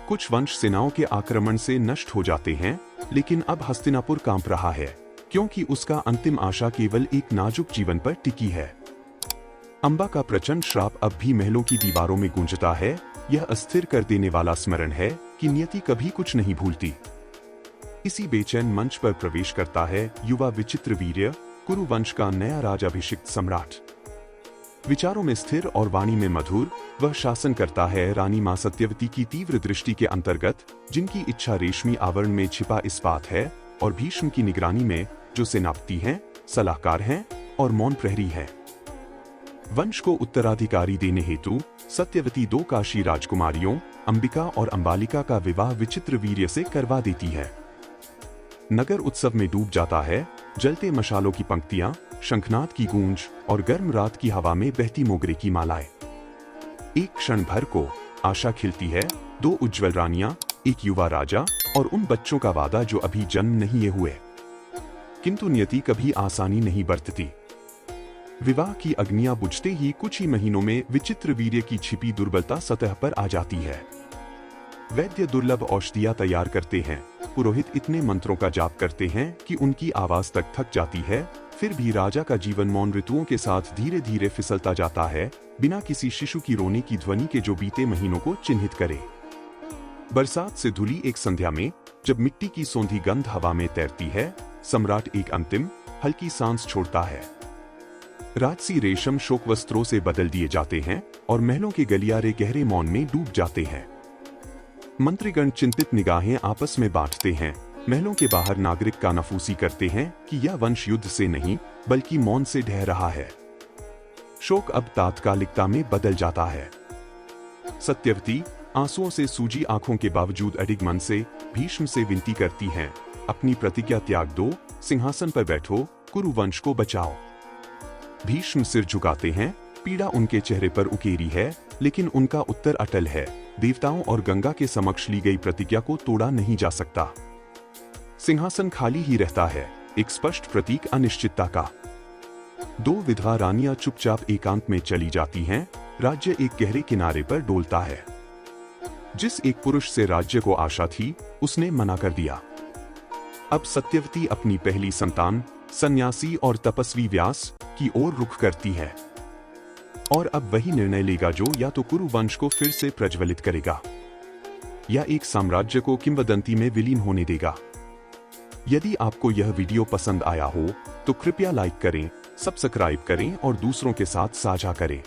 कुछ वंश सेनाओं के आक्रमण से नष्ट हो जाते हैं, लेकिन अब हस्तिनापुर कांप रहा है, क्योंकि उसका अंतिम आशा केवल एक नाजुक जीवन पर टिकी है। अंबा का प्रचंड श्राप अब भी महलों की दीवारों में गूंजता है। यह अस्थिर कर देने वाला स्मरण है कि नियति कभी कुछ नहीं भूलती। इसी बेचैन मंच पर प्रवेश करता है युवा विचित्रवीर्य, कुरु वंश का नया राजाभिषिक्त सम्राट। विचारों में स्थिर और वाणी में मधुर, वह शासन करता है रानी मां सत्यवती की तीव्र दृष्टि के अंतर्गत, जिनकी इच्छा रेशमी आवरण में छिपा इस्पात है, और भीष्म की निगरानी में, जो सेनापति हैं, सलाहकार हैं और मौन प्रहरी हैं। वंश को उत्तराधिकारी देने हेतु सत्यवती 2 काशी राजकुमारियों अंबिका और अंबालिका का विवाह विचित्रवीर्य से करवा देती है। नगर उत्सव में डूब जाता है। जलते मशालों की पंक्तियां, शंखनाद की गूंज और गर्म रात की हवा में बहती मोगरे की मालाएं। एक क्षण भर को आशा खिलती है। 2 उज्जवल रानियां, एक युवा राजा और उन बच्चों का वादा जो अभी जन्म नहीं हुए। किंतु नियति कभी आसानी नहीं बरतती। विवाह की अग्नियां बुझते ही कुछ ही महीनों में विचित्रवीर्य की छिपी दुर्बलता सतह पर आ जाती है। वैद्य दुर्लभ औषधियां तैयार करते हैं। पुरोहित इतने मंत्रों का जाप करते हैं कि उनकी आवाज तक थक जाती है। फिर भी राजा का जीवन मौन ऋतुओं के साथ धीरे धीरे फिसलता जाता है, बिना किसी शिशु की रोने की ध्वनि के जो बीते महीनों को चिन्हित करे। बरसात से धुली एक संध्या में, जब मिट्टी की सौंधी गंध हवा में तैरती है, सम्राट एक अंतिम हल्की सांस छोड़ता है। राजसी रेशम शोक वस्त्रों से बदल दिए जाते हैं और महलों के गलियारे गहरे मौन में डूब जाते हैं। मंत्रीगण चिंतित निगाहें आपस में बांटते हैं। महलों के बाहर नागरिक कानाफूसी करते हैं कि यह वंश युद्ध से नहीं बल्कि मौन से ढह रहा है। शोक अब तात्कालिकता में बदल जाता है। सत्यवती आंसुओं से सूजी आंखों के बावजूद अडिग मन से भीष्म से विनती करती हैं, अपनी प्रतिज्ञा त्याग दो, सिंहासन पर बैठो, कुरु वंश को बचाओ। भीष्म सिर झुकाते हैं। पीड़ा उनके चेहरे पर उकेरी है, लेकिन उनका उत्तर अटल है। देवताओं और गंगा के समक्ष ली गई प्रतिज्ञा को तोड़ा नहीं जा सकता। सिंहासन खाली ही रहता है, एक स्पष्ट प्रतीक अनिश्चितता का। 2 विधवा रानियां चुपचाप एकांत में चली जाती हैं। राज्य एक गहरे किनारे पर डोलता है। जिस एक पुरुष से राज्य को आशा थी, उसने मना कर दिया। अब सत्यवती अपनी पहली संतान, सन्यासी और तपस्वी व्यास की ओर रुख करती है, और अब वही निर्णय लेगा जो या तो कुरु वंश को फिर से प्रज्वलित करेगा, या एक साम्राज्य को किंवदंती में विलीन होने देगा। यदि आपको यह वीडियो पसंद आया हो, तो कृपया लाइक करें, सब्सक्राइब करें और दूसरों के साथ साझा करें।